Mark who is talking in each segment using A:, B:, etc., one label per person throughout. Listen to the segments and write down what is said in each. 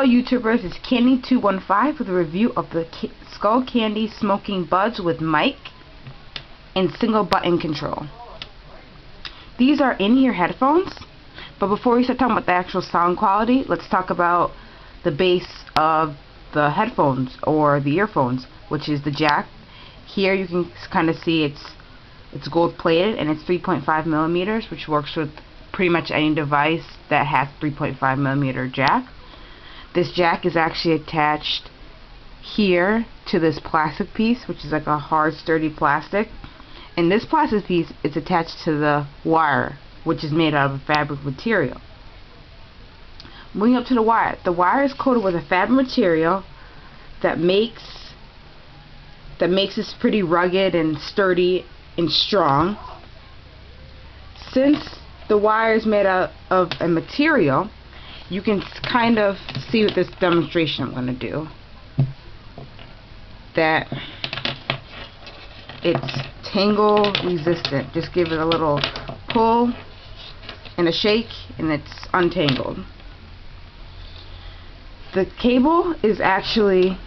A: Hello YouTubers, it's Candy215 with a review of the Skullcandy Smokin buds with mic and single button control. These are in-ear headphones, but before we start talking about the actual sound quality, let's talk about the base of the headphones or the earphones, which is the jack. Here you can kind of see it's gold plated and it's 3.5 millimeters, which works with pretty much any device that has 3.5 millimeter jack. This jack is actually attached here to this plastic piece, which is like a hard, sturdy plastic. And this plastic piece is attached to the wire, which is made out of a fabric material. Moving up to the wire is coated with a fabric material that makes this pretty rugged and sturdy and strong. Since the wire is made out of a material, you can kind of see with this demonstration I'm going to do that it's tangle resistant. Just give it a little pull and a shake and it's untangled. The cable is actually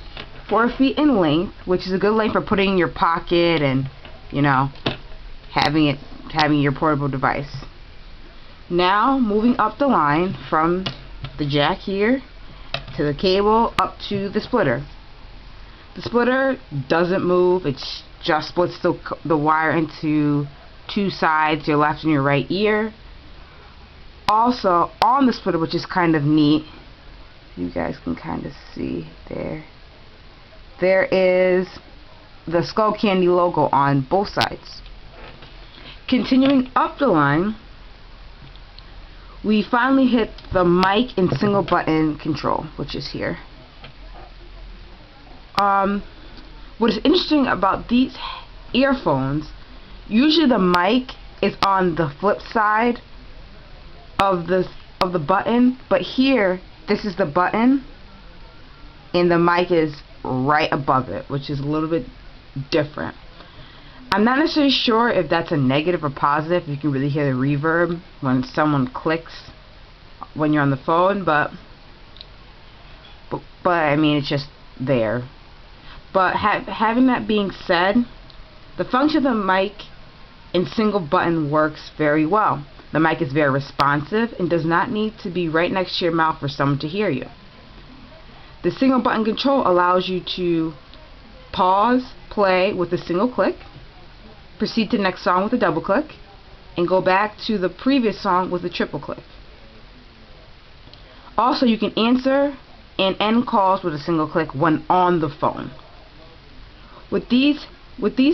A: 4 feet in length, which is a good length for putting in your pocket and, you know, having your portable device. Now moving up the line from the jack here to the cable up to the splitter. The splitter doesn't move, it just splits the wire into two sides, your left and your right ear. Also on the splitter, which is kind of neat, you guys can kind of see there is the Skullcandy logo on both sides. Continuing up the line, we finally hit the mic and single button control, which is here. What is interesting about these earphones, usually the mic is on the flip side of the button, but here this is the button and the mic is right above it, which is a little bit different. I'm not necessarily sure if that's a negative or positive. You can really hear the reverb when someone clicks when you're on the phone, but I mean, it's just there. But having that being said, the function of the mic and single button works very well. The mic is very responsive and does not need to be right next to your mouth for someone to hear you. The single button control allows you to pause, play with a single click, proceed to the next song with a double click, and go back to the previous song with a triple click. Also, you can answer and end calls with a single click when on the phone. With these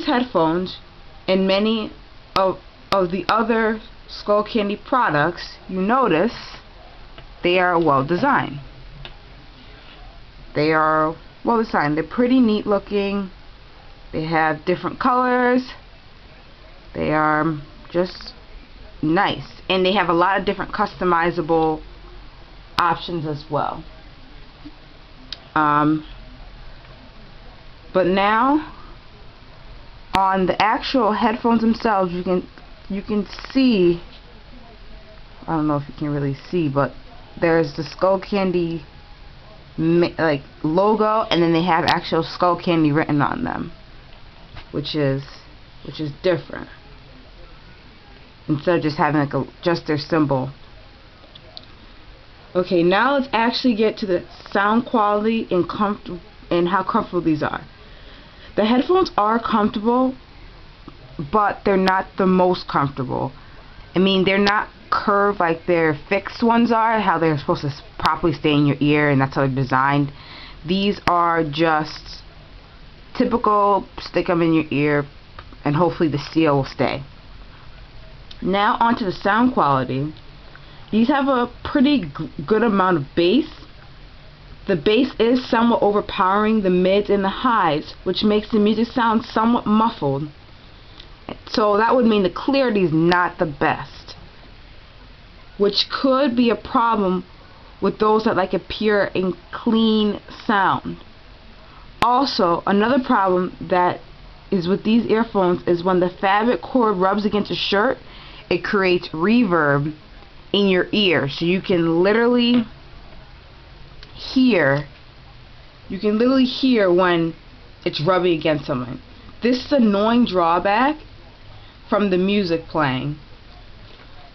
A: headphones and many of the other Skullcandy products, you notice they are well designed. They are well designed. They're pretty neat looking. They have different colors. They are just nice, and they have a lot of different customizable options as well. But now on the actual headphones themselves, you can see, I don't know if you can really see, but there's the Skullcandy like logo, and then they have actual Skullcandy written on them, which is different, instead of just having like just their symbol. Okay, now let's actually get to the sound quality and how comfortable these are. The headphones are comfortable, but they're not the most comfortable. I mean, they're not curved like their fixed ones are, how they're supposed to properly stay in your ear, and that's how they're designed. These are just typical, stick them in your ear and hopefully the seal will stay. Now onto the sound quality. These have a pretty good amount of bass. The bass is somewhat overpowering the mids and the highs, which makes the music sound somewhat muffled. So that would mean the clarity is not the best, which could be a problem with those that like a pure and clean sound. Also, another problem that is with these earphones is when the fabric cord rubs against a shirt, it creates reverb in your ear, so you can literally hear, when it's rubbing against something. This is an annoying drawback from the music playing.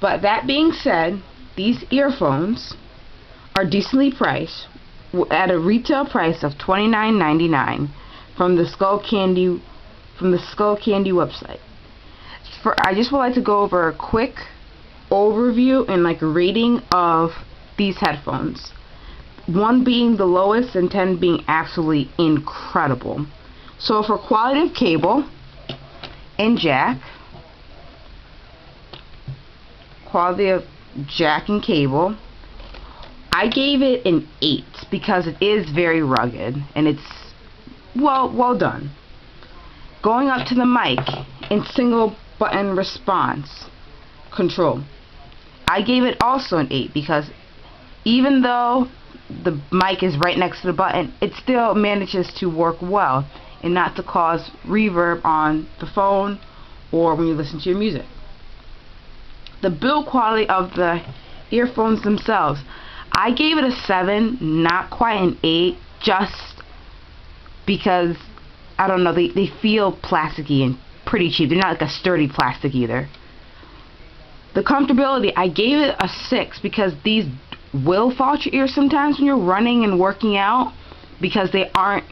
A: But that being said, these earphones are decently priced at a retail price of $29.99 from the Skullcandy website. I just would like to go over a quick overview and like a rating of these headphones. 1 being the lowest and 10 being absolutely incredible. So for quality of cable and jack, quality of jack and cable, I gave it an 8 because it is very rugged and it's well done. Going up to the mic and single button response control, I gave it also an 8 because even though the mic is right next to the button, it still manages to work well and not to cause reverb on the phone or when you listen to your music. The build quality of the earphones themselves, I gave it a 7, not quite an 8, just because, I don't know, they feel plasticky and pretty cheap. They're not like a sturdy plastic either. The comfortability, I gave it a 6 because these will fall out your ears sometimes when you're running and working out because they aren't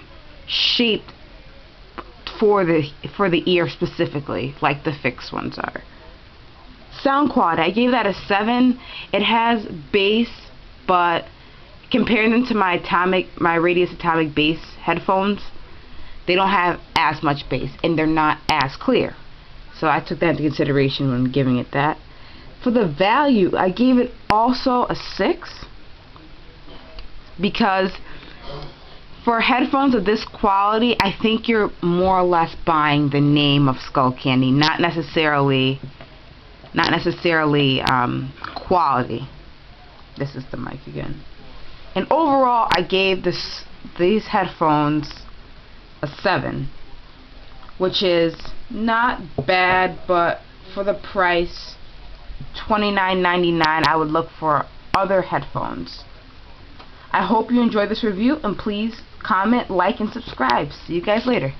A: shaped for the ear specifically like the fixed ones are. Sound quality, I gave that a 7. It has bass, but comparing them to my Radius Atomic bass headphones, they don't have as much bass and they're not as clear. So I took that into consideration when giving it that. For the value, I gave it also a 6 because for headphones of this quality, I think you're more or less buying the name of Skullcandy, not necessarily quality. This is the mic again. And overall, I gave these headphones a 7, which is not bad, but for the price, $29.99, I would look for other headphones. I hope you enjoyed this review, and please comment, like, and subscribe. See you guys later.